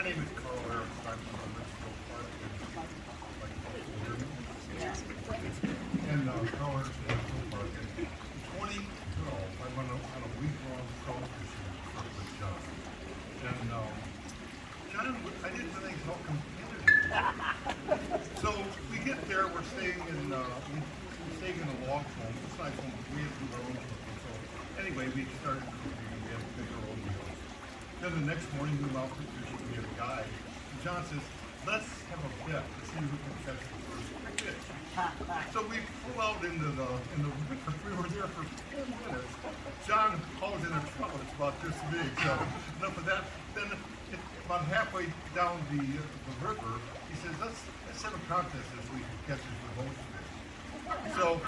My name is Carl Harris. I'm from the Westphal Park and Carl Harris National Park. In 2012, I went on a week-long trout fishing trip with John. And John, I didn't think how competitive. So we get there. We're staying in a log home. It's nice home. We had our own cooking. So anyway, we started cooking and we had to pick our own meals. Then the next morning we went out to fishing. We had a guide. And John says, "Let's have a bet to see who can catch the first fish." So we pull out in the river. We were there for 10 minutes. John hauls in a trout. It's about this big. So enough of that. Then about halfway down the river, he says, let's have a contest this week who catches the most fish. So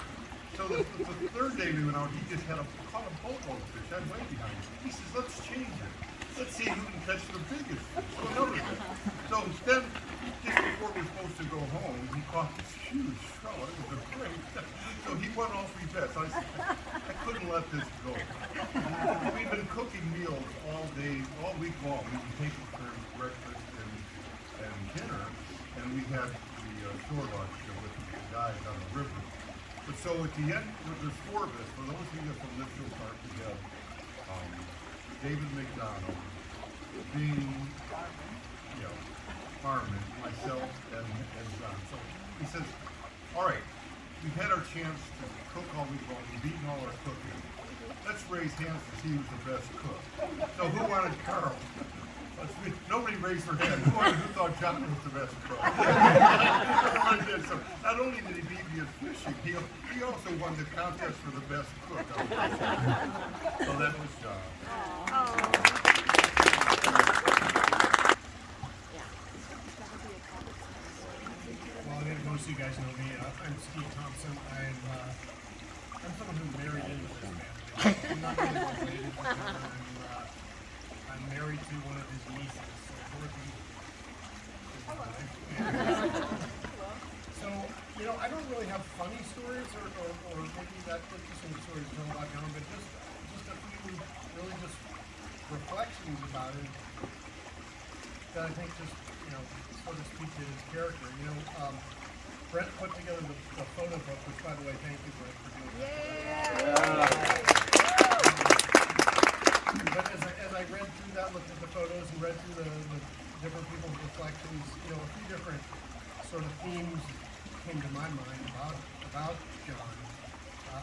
the third day we went out, he just caught a boatload of fish. I'm way behind him. He says, let's change it. Let's see who can catch the biggest fish. So another day. So then, just before we were supposed to go home, he caught this huge trout. It was a great. So he won all 3 bets. I couldn't let this go. We've been cooking meals all day, all week long. We can take it for breakfast and dinner, and we had the shore lunch with the guys on the river. But so at the end, there's 4 of us. For those of you from Westphal Park, we have David McDonald, Dean, Harmon, myself, and John. So he says, all right, we've had our chance to cook all week long. We've eaten all our cooking. Let's raise hands to see who's the best cook. So who wanted Carl? Nobody raised their hand. Who thought John was the best cook? Everyone did. So not only did he beat me at fishing, he also won the contest for the best cook. So that was John. Well, again, most of you guys know me. I'm Steve Thompson. I'm someone who married into this family. I'm not really related to him. I'm married to one of his nieces, so Dorothy is my wife. So, I don't really have funny stories or maybe that interesting stories to tell about John, but just a few really just reflections about him that I think just, sort of speak to his character. Brent put together the photo book, which, by the way, thank you, Brent, for doing that. But as I read through that, looked at the photos and read through the different people's reflections, a few different sort of themes came to my mind about John.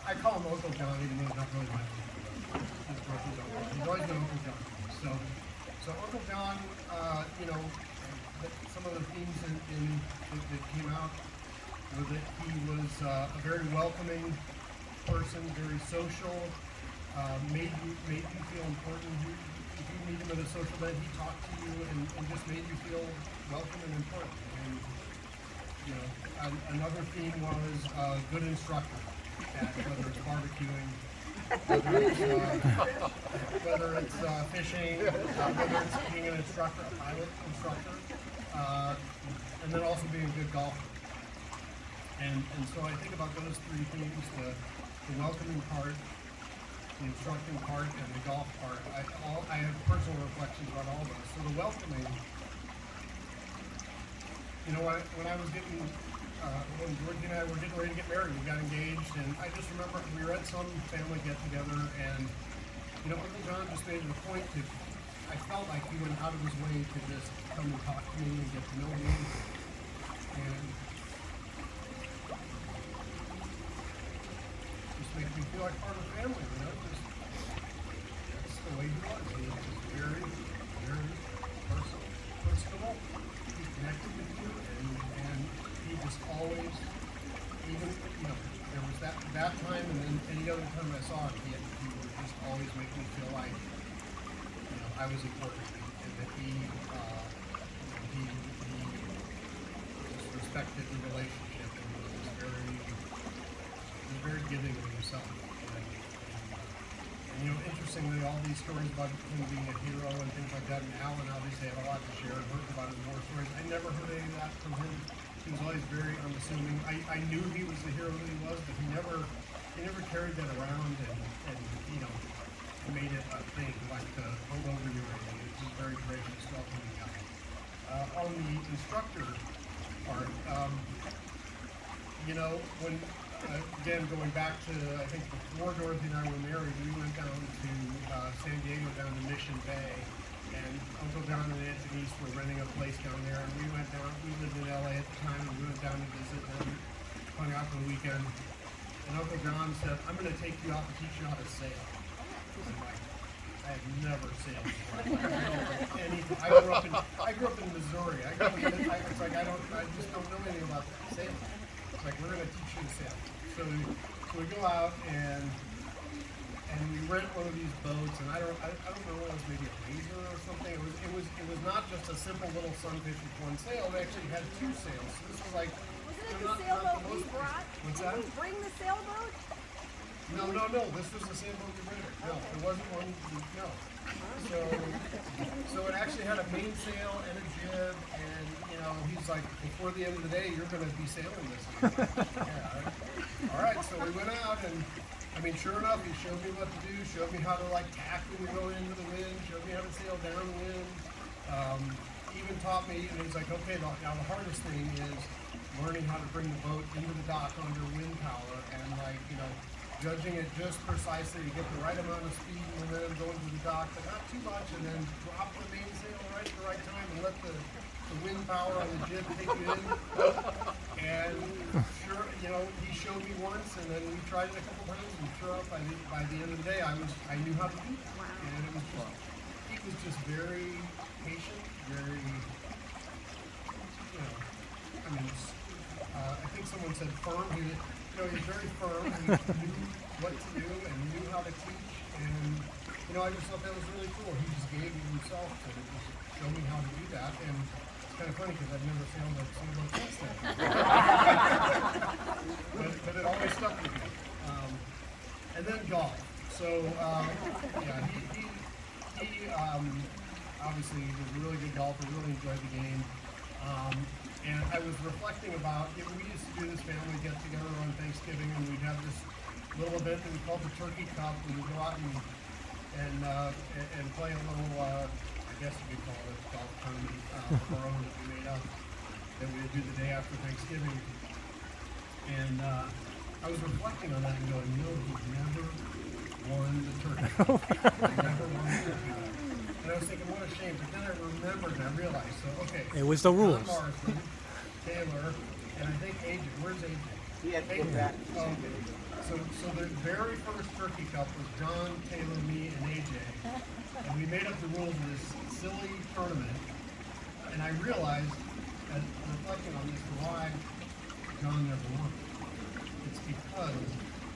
I call him Uncle John, even though he's not really my uncle. He's Dorothy's uncle. He's always been Uncle John to me. So Uncle John, some of the themes that came out were that he was a very welcoming person, very social. Made you feel important. If you meet him at a social event, he talked to you and just made you feel welcome and important. And another theme was good instructor, whether it's barbecuing, whether it's fishing, whether it's being an instructor, a pilot instructor, and then also being a good golfer. And so I think about those 3 themes: the welcoming part, the instructing part, and the golf part. I have personal reflections about all those. So the welcoming, when I was when Georgie and I were getting ready to get married, we got engaged, and I just remember we were at some family get-together, and Uncle John just made it a point to. I felt like he went out of his way to just come and talk to me and get to know me, and just make me feel like part of the family. That's the way he was. He was just very, very personable. He connected with you, and he just always, even there was that time, and then any other time I saw him, he would just always make me feel like I was important, and that he just respected the relationship and was very giving of himself. And interestingly, all these stories about him being a hero and things like that, and Alan obviously had a lot to share and heard about his war stories. I never heard any of that from him. He was always very unassuming. I knew he was the hero that he was, but he never carried that around and made it a thing like the hold over you. He was just very gracious, welcoming guy. on the instructor part, you know, when, again, going back to, I think before Dorothy and I were married, we went down to San Diego, down to Mission Bay, and Uncle John and Aunt Denise were renting a place down there, and we went down, we lived in LA at the time, and we went down to visit them, hung out for the weekend, and Uncle John said, I'm going to take you out and teach you how to sail. I'm like, I have never sailed before. I don't know anything. I grew up in Missouri. I just don't know anything about sailing. It's like, we're going to teach you to sail. So we go out and we rent one of these boats, and I don't know, it was maybe a laser or something. It was not just a simple little sunfish with one sail. They actually had two sails. So this was like, wasn't it the sailboat we brought? What's that? Did we bring the sailboat? No. This was the sailboat we rented. No, it wasn't one. No. So it actually had a mainsail and a jib, and you know, he's like, before the end of the day, you're going to be sailing this. Yeah. All right. So we went out, and I mean, sure enough, he showed me what to do. Showed me how to like tack when we go into the wind. Showed me how to sail downwind. Even taught me, and he's like, okay, now the hardest thing is learning how to bring the boat into the dock under wind power, and like, you know, judging it just precisely to get the right amount of speed and momentum going to the dock, but not too much, and then drop the mainsail right at the right time and let the wind power on the jib take you in. And sure, you know, he showed me once, and then we tried it a couple times, and sure enough, by the end of the day, I knew how to do it. And it was just, he was just very patient, very, you know, I mean, I think someone said firm. He was very firm, and he knew what to do and knew how to teach. And, you know, I just thought that was really cool. He just gave of himself to just show me how to do that. And it's kind of funny because I've never sailed a sailboat since then. but it always stuck with me. And then golf. So, yeah, he obviously was a really good golfer, really enjoyed the game. And I was reflecting about, we used to do this family get together on Thanksgiving, and we'd have this little event that we called the Turkey Cup, and we'd go out and play a little, I guess you could call it a golf tournament of our own that we made up, that we would do the day after Thanksgiving. And I was reflecting on that and going, you know, he's never won the Turkey Cup. Never won the Turkey Cup. And I was thinking, what a shame. But then I remembered and I realized, so, okay. It was the rules. John Morrison, Taylor, and I think AJ. Where's AJ? He had to get back. So the very first Turkey Cup was John, Taylor, me, and AJ. And we made up the rules of this silly tournament. And I realized, reflecting on this, why John never won. It's because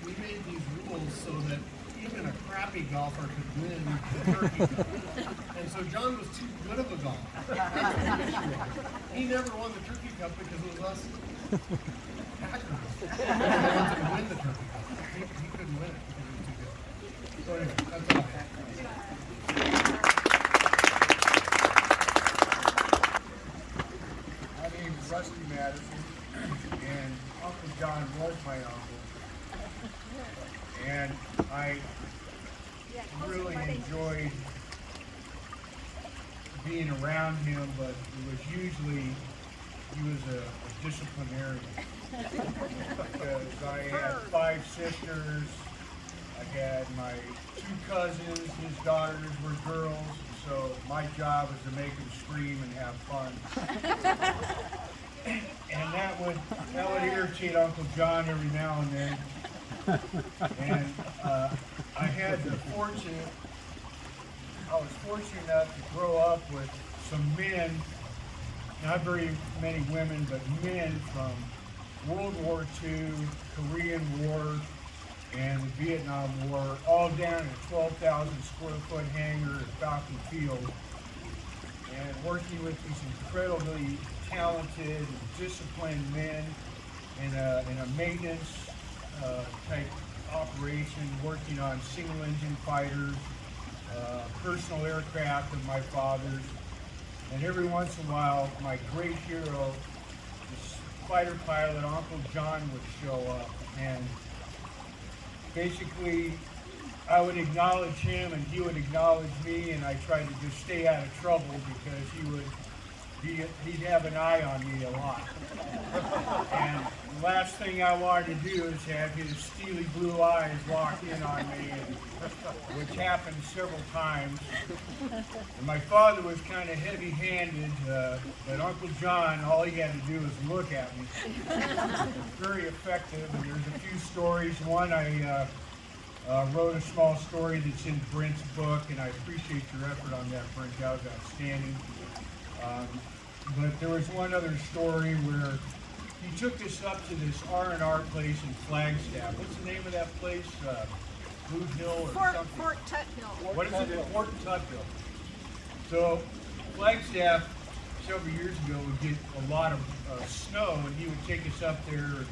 we made these rules so that even a crappy golfer could win the Turkey Cup. And so John was too good of a golfer. He never won the Turkey Cup because it was us Packers that wanted to win the Turkey Cup. He couldn't win it because he was too good. So anyway, that's all I have. My name's Rusty Madison, and Uncle John was my uncle. And I really enjoyed being around him, but it was usually, he was a disciplinarian. Because I had 5 sisters, I had my 2 cousins, his daughters were girls, so my job was to make them scream and have fun. And that would irritate Uncle John every now and then. And I was fortunate enough to grow up with some men, not very many women, but men from World War II, Korean War, and the Vietnam War, all down in a 12,000 square foot hangar at Falcon Field, and working with these incredibly talented and disciplined men in a maintenance type operation, working on single engine fighters, personal aircraft of my father's, and every once in a while my great hero, this fighter pilot Uncle John, would show up, and basically I would acknowledge him and he would acknowledge me, and I tried to just stay out of trouble because he would he'd have an eye on me a lot. And the last thing I wanted to do is have his steely blue eyes lock in on me, which happened several times. And my father was kind of heavy-handed, but Uncle John, all he had to do was look at me. Very effective, and there's a few stories. One, I wrote a small story that's in Brent's book, and I appreciate your effort on that, Brent. That was outstanding. But there was one other story where he took us up to this R&R place in Flagstaff. What's the name of that place? Blue Hill or something? Fort Tuthill. What is it? Fort Tuthill. So Flagstaff several years ago would get a lot of snow, and he would take us up there. And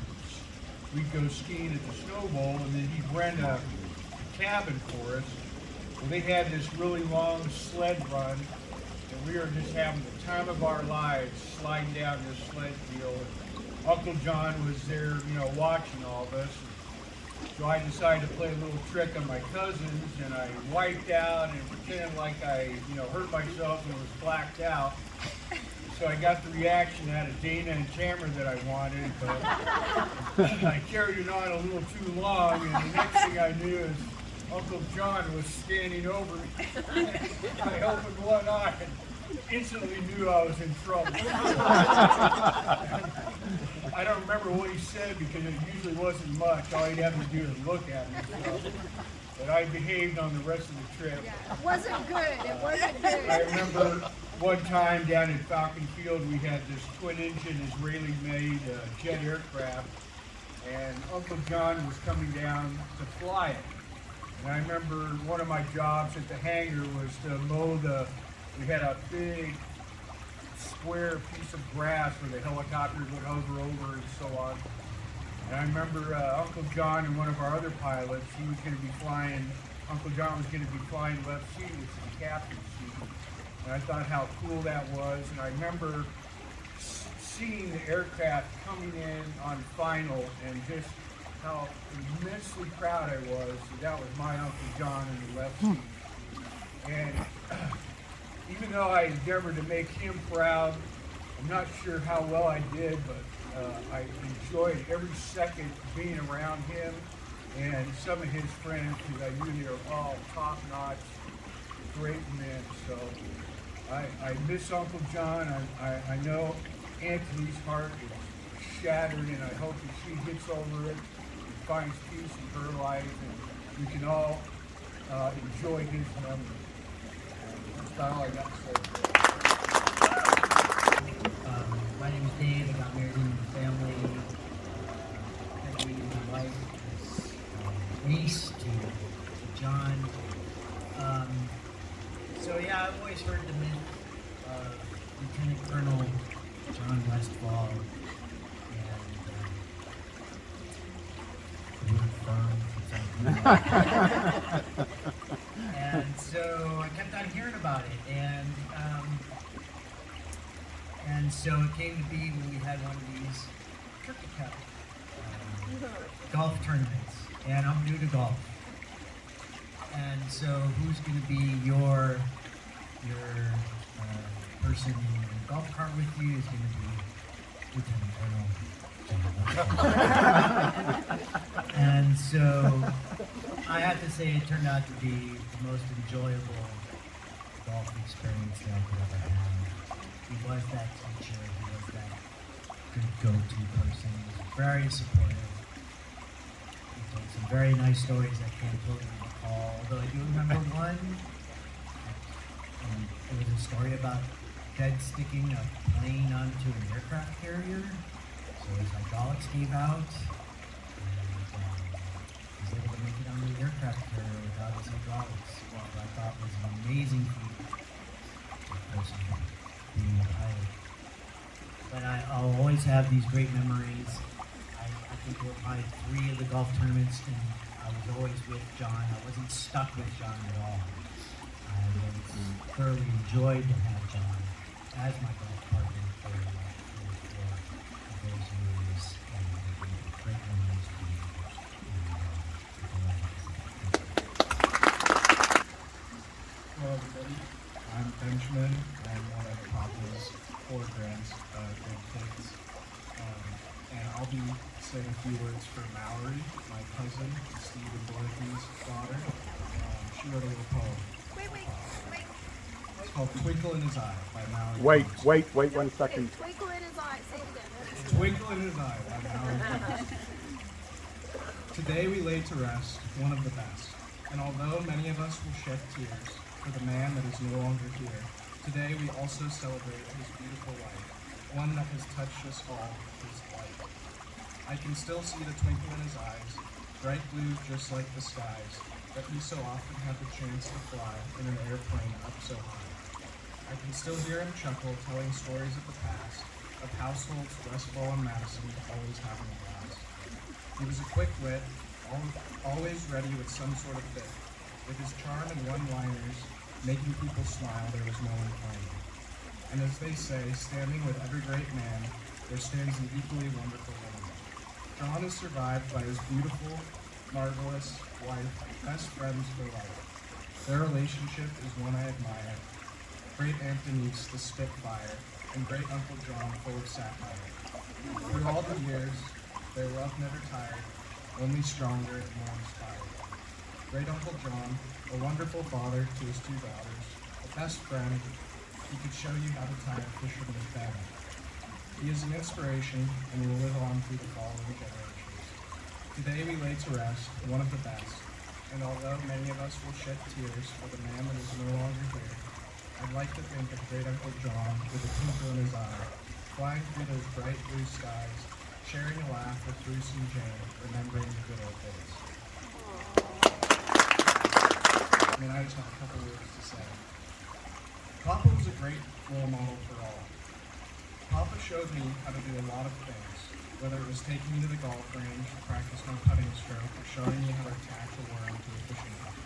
we'd go skiing at the Snow Bowl, and then he'd rent a cabin for us. Well, they had this really long sled run, and we were just having the time of our lives sliding down this sled deal. Uncle John was there, watching all this. So I decided to play a little trick on my cousins, and I wiped out and pretended like I, hurt myself and was blacked out. So I got the reaction out of Dana and Tamara that I wanted, but I carried it on a little too long, and the next thing I knew is Uncle John was standing over me. I opened one eye and instantly knew I was in trouble. I don't remember what he said because it usually wasn't much. All he'd have to do is look at me. So. But I behaved on the rest of the trip. Yeah, it wasn't good. It wasn't good. I remember one time down in Falcon Field, we had this twin-engine Israeli-made jet aircraft, and Uncle John was coming down to fly it. And I remember one of my jobs at the hangar was to mow we had a big square piece of grass where the helicopter would hover over and so on. And I remember Uncle John and one of our other pilots, he was going to be flying, Uncle John was going to be flying left seat, which is the captain's seat. And I thought how cool that was. And I remember seeing the aircraft coming in on final and just how immensely proud I was that was my Uncle John in the left seat. And even though I endeavored to make him proud, I'm not sure how well I did, but I enjoyed every second being around him and some of his friends, because I knew they were all top-notch, great men. So I miss Uncle John. I know Anthony's heart is shattered, and I hope that she gets over it and finds peace in her life, and we can all enjoy his memory. That's about all I got to say. My name is Dave. I got married into the family. I meeting my wife, niece to John. So yeah, I've always heard the myth of Lieutenant Colonel John Westphal and the word firm. And so I kept on hearing about it, and so it came to be when we had one of these turkey cup golf tournaments, and I'm new to golf. And so who's going to be your person in the golf cart with you is going to be Lieutenant Colonel John. And so I have to say it turned out to be the most enjoyable golf experience that I could ever have. He was that teacher, he was that good go-to person, he was very supportive. He told some very nice stories I can't totally recall, although I do remember one. It was a story about Ted sticking a plane onto an aircraft carrier, so his hydraulics gave out, and he was able to make it on the aircraft carrier without his hydraulics, what I thought was an amazing feat for a person being a pilot. But I'll always have these great memories. I think there were probably 3 of the golf tournaments, and I was always with John. I wasn't stuck with John at all. I thoroughly enjoyed to have John as my golf partner for those years, and great memories to me. Hello, everybody. I'm Benjamin. I'm one of Papa's four grandkids. And I'll be saying a few words for Mallory, my cousin, Steve and Dorothy's daughter. She wrote a little poem. Wait. It's called Twinkle in His Eye by Mallory. Wait Thompson. 1 second. Twinkle in his eye. Say it again. Twinkle in His Eye by Mallory. Thompson. Today we lay to rest one of the best, and although many of us will shed tears for the man that is no longer here, today we also celebrate his beautiful life, one that has touched us all with his light. I can still see the twinkle in his eyes, bright blue just like the skies, that he so often had the chance to fly in an airplane up so high. I can still hear him chuckle, telling stories of the past, of households Westphal and Madison always having a blast. He was a quick wit, always ready with some sort of bit. With his charm and one-liners, making people smile, there was no one playing. And as they say, standing with every great man, there stands an equally wonderful woman. John is survived by his beautiful, marvelous wife, best friends for life. Their relationship is one I admire. Great Aunt Denise, the Spitfire, and Great Uncle John, full of satire. Through all the years, their love never tired, only stronger and more inspired. Great Uncle John, a wonderful father to his two daughters, a best friend, he could show you how to tie a fisherman's family. He is an inspiration and will live on through the following generations. Today we lay to rest one of the best, and although many of us will shed tears for the man that is no longer here, I'd like to think of Great Uncle John with a twinkle in his eye, flying through those bright blue skies, sharing a laugh with Bruce and Jane, remembering the good old days. I just have a couple words to say. Papa was a great role model for all. Papa showed me how to do a lot of things, whether it was taking me to the golf range to practice my putting stroke or showing me how to attach a worm to a fishing hook.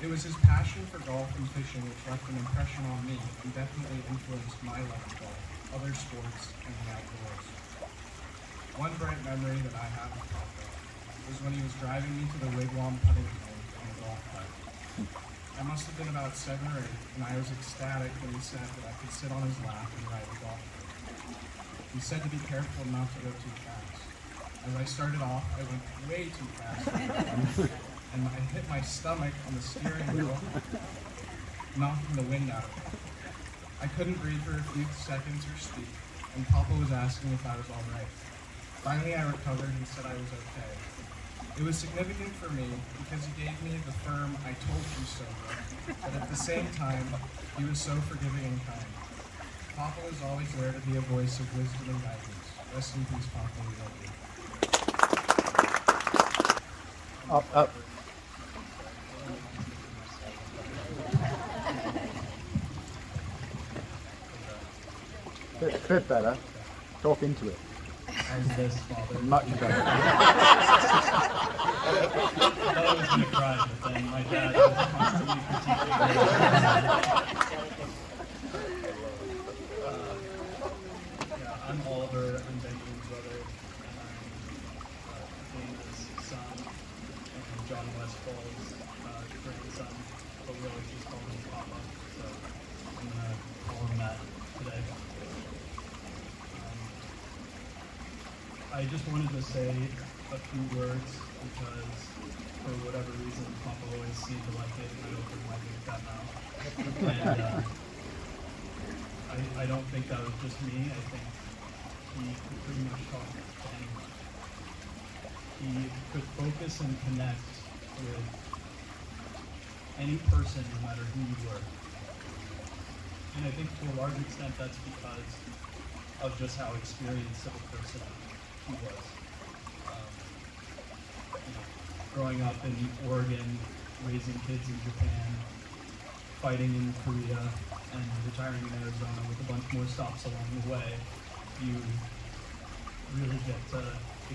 It was his passion for golf and fishing which left an impression on me and definitely influenced my love of golf, other sports, and the outdoors. One bright memory that I have of Papa was when he was driving me to the Wigwam putting green on the golf cart. I must have been about 7 or 8, and I was ecstatic when he said that I could sit on his lap and ride the golf cart. He said to be careful not to go too fast. As I started off, I went way too fast, and I hit my stomach on the steering wheel, knocking the wind out of me. I couldn't breathe for a few seconds or speak, and Papa was asking if I was all right. Finally, I recovered and said I was okay. It was significant for me because he gave me the firm "I told you so" look, but at the same time, he was so forgiving and kind. Papa was always there to be a voice of wisdom and guidance. Rest in peace, Papa. We love you. Up. Bit better. Talk into it. How's this, Father? Much better. I thought I was going to cry, but then my dad was constantly critiquing me. I'm Oliver, I'm Benjamin's brother, and I'm Dana's son, and John Westphal's grandson, but we always just call him Papa, so I'm going to call him that today. I just wanted to say a few words because for whatever reason Papa always seemed to like it and I opened my big fat mouth. And I don't think that was just me. I think he could pretty much talk to anyone. He could focus and connect with any person no matter who you were. And I think to a large extent that's because of just how experienced of a person he was. Growing up in Oregon, raising kids in Japan, fighting in Korea, and retiring in Arizona with a bunch more stops along the way, you really get to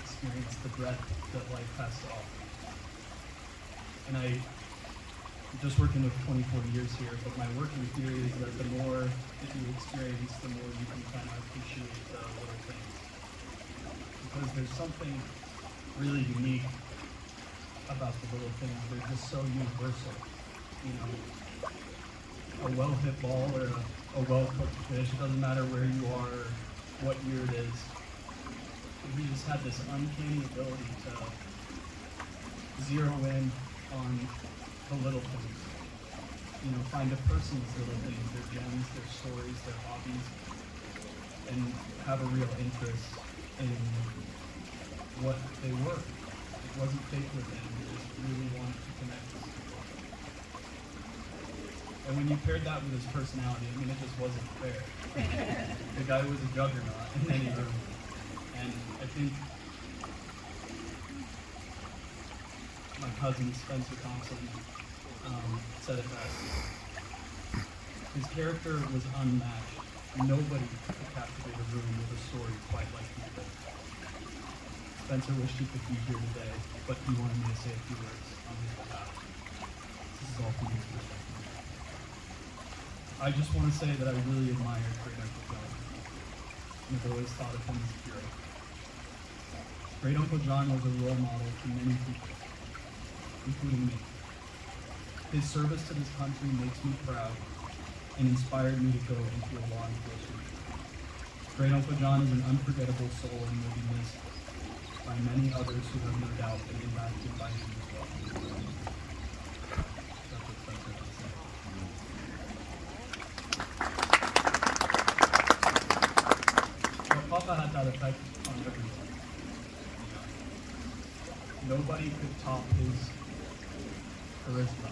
experience the breadth that life has to offer. And I'm just working with 24 years here, but my working theory is that the more that you experience, the more you can kind of appreciate the little things. Because there's something really unique about the little things. They're just so universal. You know, a well-hit ball or a well-cooked fish. It doesn't matter where you are, what year it is. He just had this uncanny ability to zero in on the little things. You know, find a person's little things, their gems, their stories, their hobbies, and have a real interest in what they were. It wasn't fake with them, he just really wanted to connect with people. And when you paired that with his personality, I mean, it just wasn't fair. The guy was a juggernaut in any room. And I think my cousin Spencer Thompson said it best. His character was unmatched. Nobody could captivate a room with a story quite like he did. Spencer wished he could be here today, but he wanted me to say a few words on his behalf. This is all from his perspective. I just want to say that I really admired Great Uncle John, and I've always thought of him as a hero. Great Uncle John was a role model to many people, including me. His service to this country makes me proud and inspired me to go into a law enforcement. Great Uncle John is an unforgettable soul and will be missed by many others who have no doubt been impacted by him as well. That's what Spencer would say. But Papa had that effect on everyone. Nobody could top his charisma.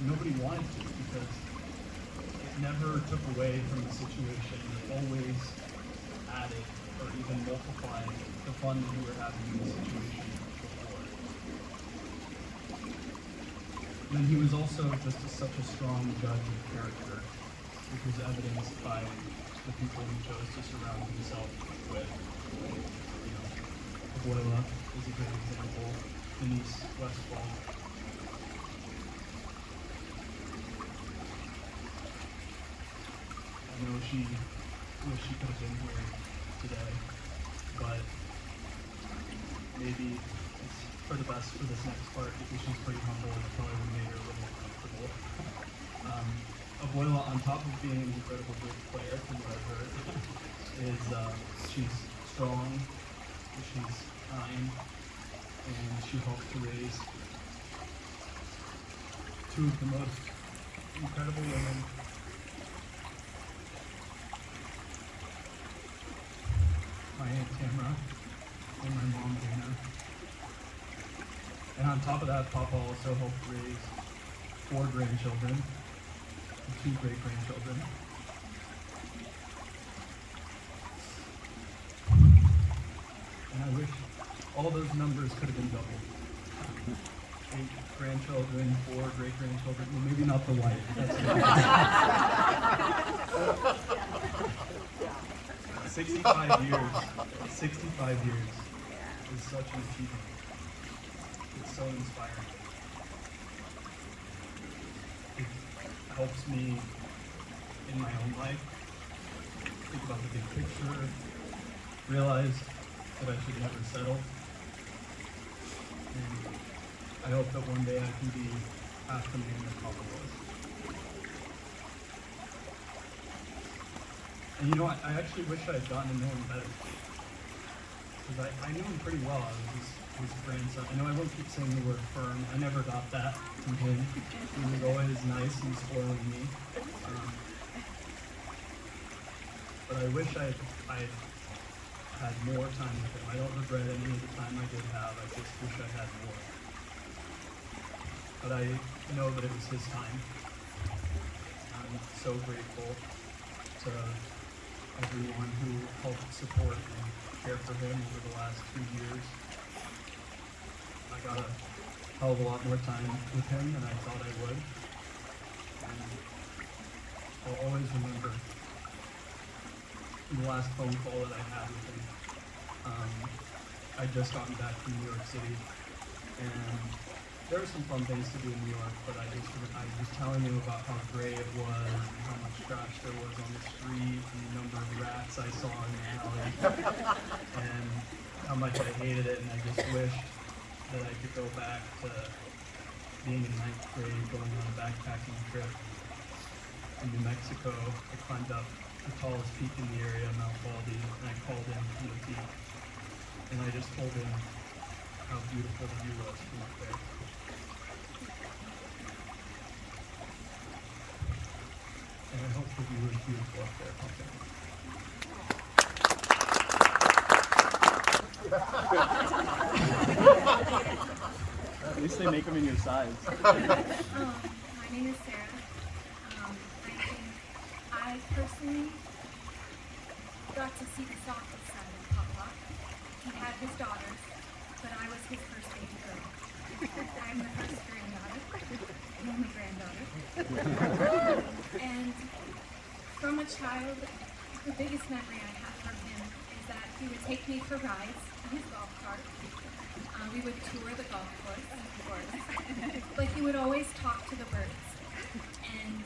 Nobody wanted to because it never took away from the situation. It always added or even multiplied the fun that we were having in the situation before. And then he was also just such a strong judge of character, which was evidenced by the people he chose to surround himself with. You know, Abuela is a good example. Denise Westphal. I know she wished she could have been here today, but maybe it's for the best for this next part because she's pretty humble and it probably would have made her a little more comfortable. Abuela, on top of being an incredible bridge player, from what I've heard, is she's strong, she's kind, and she helped to raise two of the most incredible women my Aunt Tamara and my mom Dana. And on top of that, Papa also helped raise 4 grandchildren and 2 great-grandchildren. And I wish all those numbers could have been doubled. 8 grandchildren, 4 great-grandchildren, well maybe not the wife. That's 65 years. 65 years is such an achievement. It's so inspiring. It helps me in my own life think about the big picture, realize that I should never settle. And I hope that one day I can be half the man that Papa was. And you know, I actually wish I had gotten to know him better. Because I knew him pretty well. I was his grandson. I know I won't keep saying the word firm. I never got that from him. He was always nice and spoiling me. But I wish I had more time with him. I don't regret any of the time I did have. I just wish I had more. But I know that it was his time. I'm so grateful to everyone who helped support and care for him over the last 2 years. I got a hell of a lot more time with him than I thought I would. And I'll always remember the last phone call that I had with him. I'd just gotten back from New York City, and there were some fun things to do in New York, but I was telling him about how gray it was, and how much trash there was on the street, and the number of rats I saw in the alley, and how much I hated it, and I just wished that I could go back to being in ninth grade, going on a backpacking trip in New Mexico. I climbed up the tallest peak in the area, Mount Baldy, and I called him from the peak. And I just told him how beautiful the view was from up there. And I hope the view is beautiful up there. At least they make them in your size. My name is Sarah. I personally got to see the softest side of Papa. He had his daughters, but I was his first baby girl. I'm the first granddaughter, and only granddaughter. And from a child, the biggest memory I have from him is that he would take me for rides in his golf cart. We would tour the golf course, of course. But he would always talk to the birds. And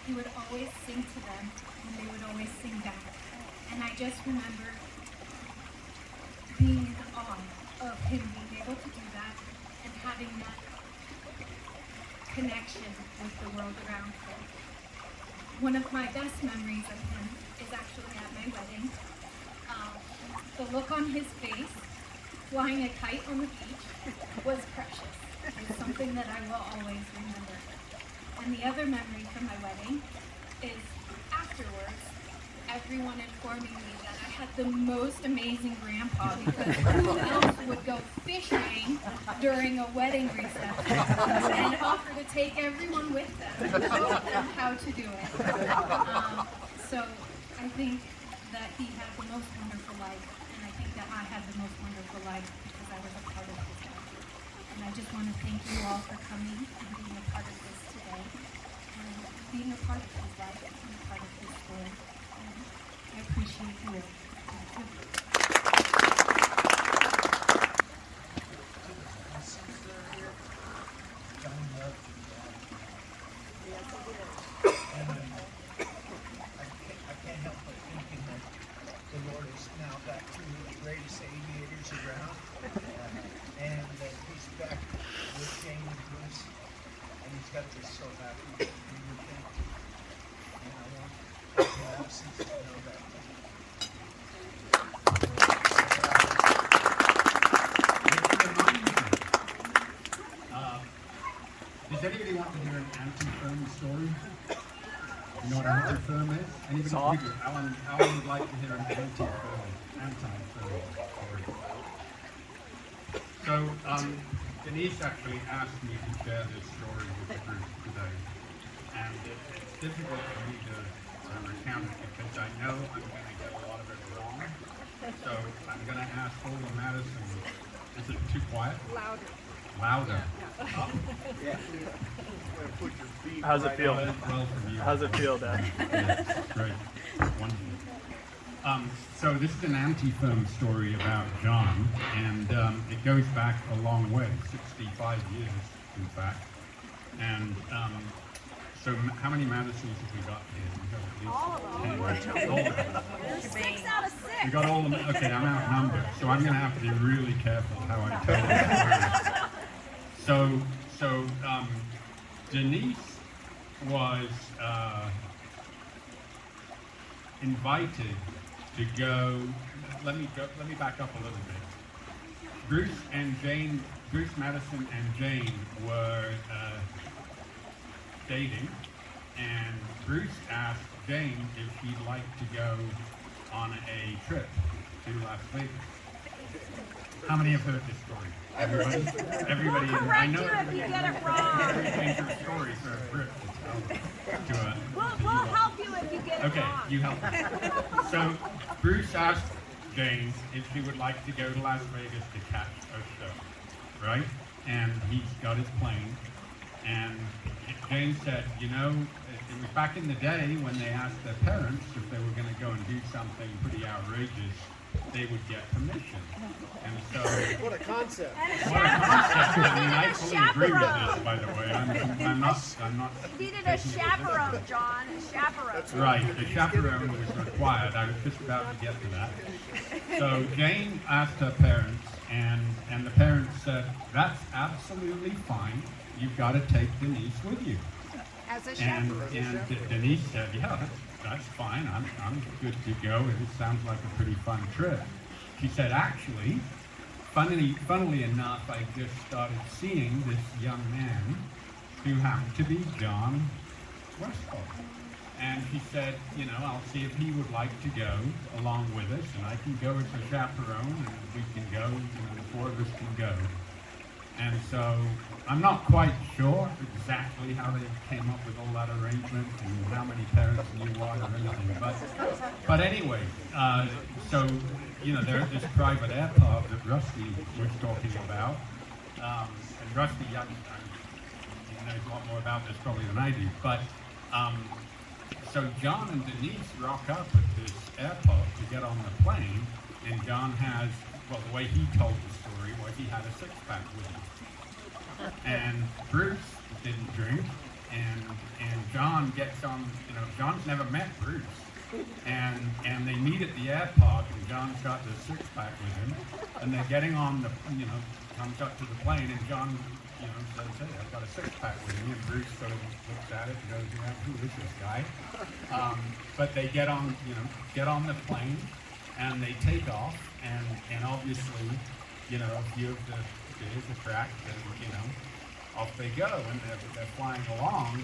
he would always sing to them, and they would always sing back. And I just remember being in awe of him being able to do that and having that connection with the world around him. One of my best memories of him is actually at my wedding. The look on his face, flying a kite on the beach, was precious. It's something that I will always remember. And the other memory from my wedding is afterwards, everyone informing me that I had the most amazing grandpa because who else would go fishing during a wedding reception and offer to take everyone with them and show them how to do it. So I think that he had the most wonderful life, and I think that I had the most wonderful life because I was a part of his life. And I just want to thank you all for coming and being a part of this today, and being a part of his life and a part of his story. And I appreciate you all. Thank you. I can't help but thinking that the Lord is now back to the greatest aviators around, and that he's back with Jane and Bruce, and he's got this so happy with him. And I want the absence to know that. Does anybody want to hear an anti-firm story? You know what an anti-firm is? Anybody? Soft. Alan would like to hear an anti-firm story. So, Denise actually asked me to share this story with the group today. And it's difficult for me to recount it because I know I'm going to get a lot of it wrong. So I'm going to ask Olga Madison, is it too quiet? Louder. Louder. How's it feel? Well from you. How's it feel, Dad? Yeah, great. Wonderful. So this is an anti-firm story about John, and it goes back a long way, 65 years, in fact. And so how many Madisons have we got here? We got at least 10. All of them. 6 out of 6. We got all of them. Okay, I'm outnumbered, so I'm going to have to be really careful how I tell this story. So Denise was invited to go. Let me back up a little bit. Bruce Madison and Jane were dating, and Bruce asked Jane if she'd like to go on a trip to Las Vegas. How many have heard this story? Everybody? Everybody. I know if you get it wrong. every dangerous story for a trip to a. We'll help you if you get it Okay, wrong. you help me. So Bruce asked Jane if she would like to go to Las Vegas to catch a show, right? And he's got his plane, and Jane said, you know, it was back in the day when they asked their parents if they were going to go and do something pretty outrageous, they would get permission. And so, What a concept. what a concept! I mean, I fully agree with this, by the way. I'm not. You needed a chaperone, John. A chaperone. Right, the chaperone was required. I was just about to get to that. So Jane asked her parents, and the parents said, that's absolutely fine. you've got to take Denise with you. As a And, chaperone. and Denise said, yeah, that's fine. I'm good to go. It sounds like a pretty fun trip. She said, actually, funnily enough, I just started seeing this young man who happened to be John Westphal. And she said, you know, I'll see if he would like to go along with us, and I can go as a chaperone, and we can go, you know, the four of us can go. And so I'm not quite sure exactly how they came up with all that arrangement and how many parents knew what or anything. But anyway, so, you know, there's this private airport that Rusty was talking about. And Rusty, he knows a lot more about this probably than I do. But so John and Denise rock up at this airport to get on the plane, and John has, well, the way he told the story was he had a six-pack with him. And Bruce didn't drink, and John gets on, you know, John's never met Bruce. And they meet at the airport, and John's got the six-pack with him, and they're getting on the, you know, comes up to the plane, and John, you know, says, hey, I've got a six-pack with me, and Bruce sort of looks at it and goes, yeah, who is this guy? But they get on, you know, get on the plane, and they take off, and obviously, you know, a few of the gears are cracked, and, you know, off they go, and they're flying along,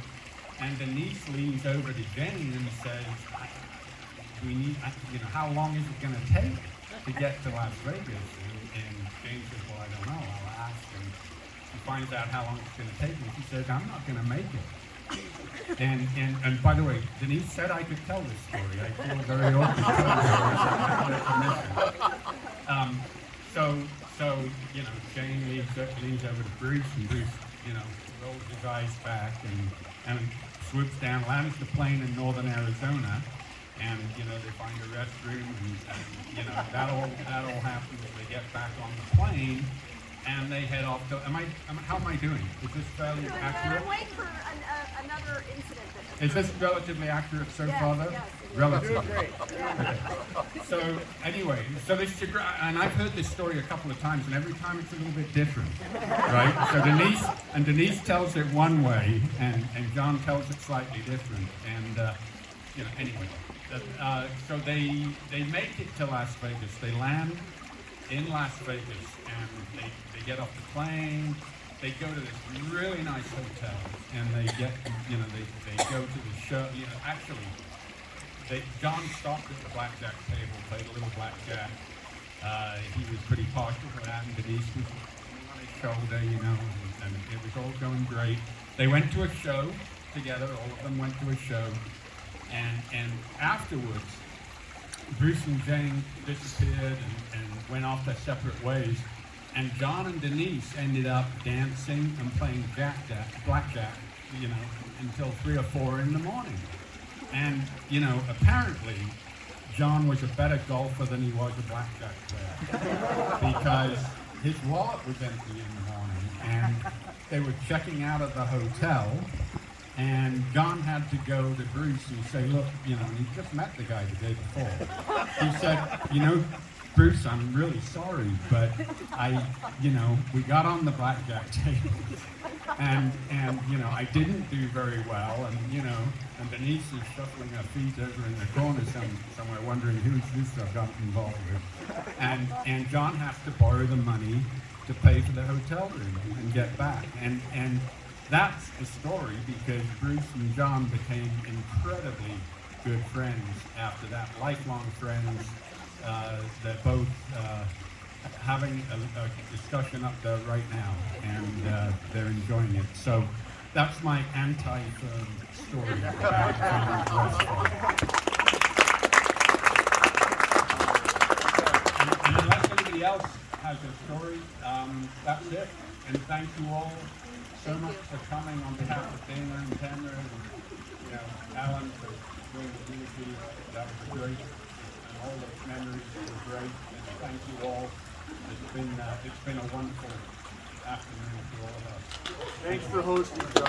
and Denise leans over to Jane and says, we need, you know, how long is it going to take to get to Las Vegas? And Jane says, well, I don't know, I'll ask. And she finds out how long it's going to take, and she says, I'm not going to make it. And by the way, Denise said I could tell this story. I feel very awkward telling her. So, you know, Jane leans over to Bruce, and Bruce, you know, rolls his eyes back and swoops down, lands the plane in northern Arizona, and, you know, they find a restroom, and you know, that all happens. They get back on the plane, and they head off to, how am I doing? Is this fairly accurate? I'm waiting for another incident. Is this relatively accurate so far, though? Yes, Relatively. great. Okay. So anyway, so this is and I've heard this story a couple of times, and every time it's a little bit different, right? So Denise tells it one way, and John tells it slightly different, and you know, anyway. So they make it to Las Vegas. They land in Las Vegas, and they get off the plane. They go to this really nice hotel, and they get, you know, they go to the show. You know, actually, John stopped at the blackjack table, played a little blackjack. He was pretty partial for that, and Denise was on his shoulder, you know, and it was all going great. They went to a show together. All of them went to a show. And afterwards, Bruce and Jane disappeared and went off their separate ways. And John and Denise ended up dancing and playing blackjack, you know, until 3 or 4 in the morning. And, you know, apparently, John was a better golfer than he was a blackjack player. Because his wallet was empty in the morning, and they were checking out of the hotel. And John had to go to Bruce and say, look, you know, he just met the guy the day before. He said, you know, Bruce, I'm really sorry, but we got on the blackjack table, and you know, I didn't do very well, and you know, and Denise is shuffling her feet over in the corner somewhere, wondering who's this I've got involved with, and John has to borrow the money to pay for the hotel room and get back, and that's the story, because Bruce and John became incredibly good friends after that, lifelong friends. They're both having a discussion up there right now, and they're enjoying it. So that's my anti-firm story about Westphal. And unless anybody else has a story, that's it. And thank you all so much for coming on behalf of Dana and Tamara and, you know, Alan for doing the eulogy. That was great. And all the memories were great. And thank you all. It's been a wonderful afternoon for all of us. Thanks for hosting, John.